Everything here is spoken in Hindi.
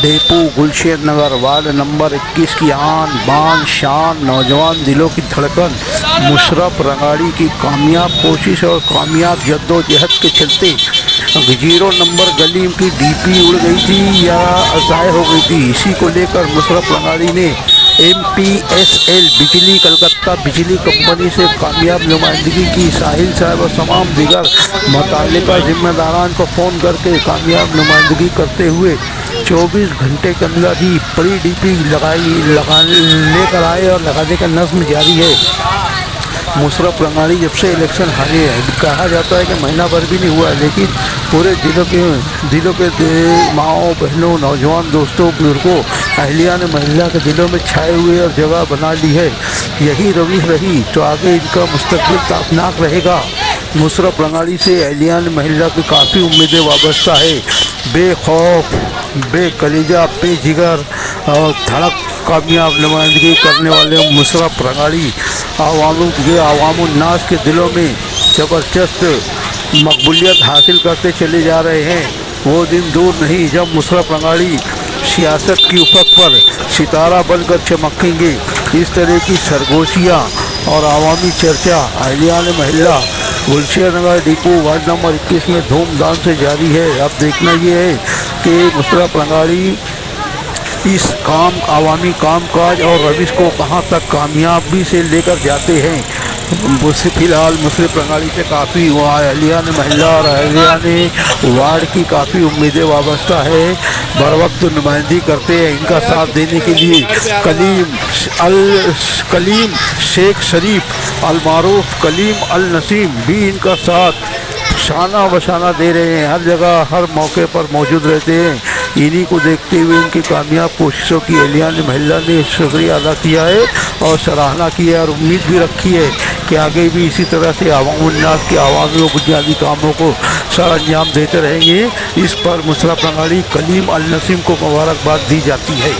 डेपू गुलशेर नगर वार्ड नंबर 21 की आन बान शान नौजवान दिलों की धड़कन मुशर्रफ रंगाड़ी की कामयाब कोशिश और कामयाब जद्दोजहद के चलते 0 नंबर गली की डीपी उड़ गई थी या ज़ाय हो गई थी। इसी को लेकर मुशर्रफ रंगाड़ी ने MPSL बिजली कलकत्ता बिजली कंपनी से कामयाब नुमाइंदगी की। साहिल साहब और तमाम दीगर मुतल्लिका जिम्मेदारान को फ़ोन करके कामयाब नुमाइंदगी करते हुए 24 घंटे के अंदर ही बड़ी डीपी लेकर आए और लगाने का नज़्म जारी है। मुशर्रफ रंगाड़ी जब से इलेक्शन हारे हैं, कहा जाता है कि महीना भर भी नहीं हुआ, लेकिन पूरे दिलों के माओ बहनों नौजवान दोस्तों बुजुर्गों अहलिया ने महिला के दिलों में छाए हुए और जगह बना ली है। यही रवि रही तो आगे इनका मुस्तकबिल ताबनाक रहेगा। मुशर्रफ रंगाड़ी से अहलिया ने महिला की काफ़ी उम्मीदें वाबस्ता है। बेखौफ बेकलीजा बेजिगर और धड़क कामयाब नुमाइंदगी करने वाले मुशर्रफ रंगाड़ी आवामुन्नास के दिलों में ज़बरदस्त मकबूलियत हासिल करते चले जा रहे हैं। वो दिन दूर नहीं जब मुशर्रफ रंगाड़ी सियासत की उफक पर सितारा बनकर चमकेंगे। इस तरह की सरगोशियाँ और आवामी चर्चा अहलिया ने महिला गुलशेर नगर डिपो वार्ड नंबर 21 में धूमधाम से जारी है। अब देखना ये है कि मुशर्रफ रंगाड़ी इस आवामी कामकाज और रविश को कहां तक कामयाबी से लेकर जाते हैं। फिलहाल मुशर्रफ रंगाड़ी से काफ़ी अहलिया ने महिला और अहलिया ने वार्ड की काफ़ी उम्मीदें वाबस्ता है। बर वक्त नुमाइंदगी करते हैं। इनका साथ देने के लिए कलीम शेख शरीफ अल मारूफ कलीम अल नसीम भी इनका साथ शाना बशाना दे रहे हैं। हर जगह हर मौके पर मौजूद रहते हैं। इन्हीं को देखते हुए इनकी कामयाब कोशिशों की अहलिया ने महिला ने शुक्रिया अदा किया है और सराहना की है और उम्मीद भी रखी है कि आगे भी इसी तरह से अवामुन्नास के आवामी और बुनियादी कामों को सर अंजाम देते रहेंगे। इस पर मुशर्रफ रंगाड़ी कलीम अल नसीम को मुबारकबाद दी जाती है।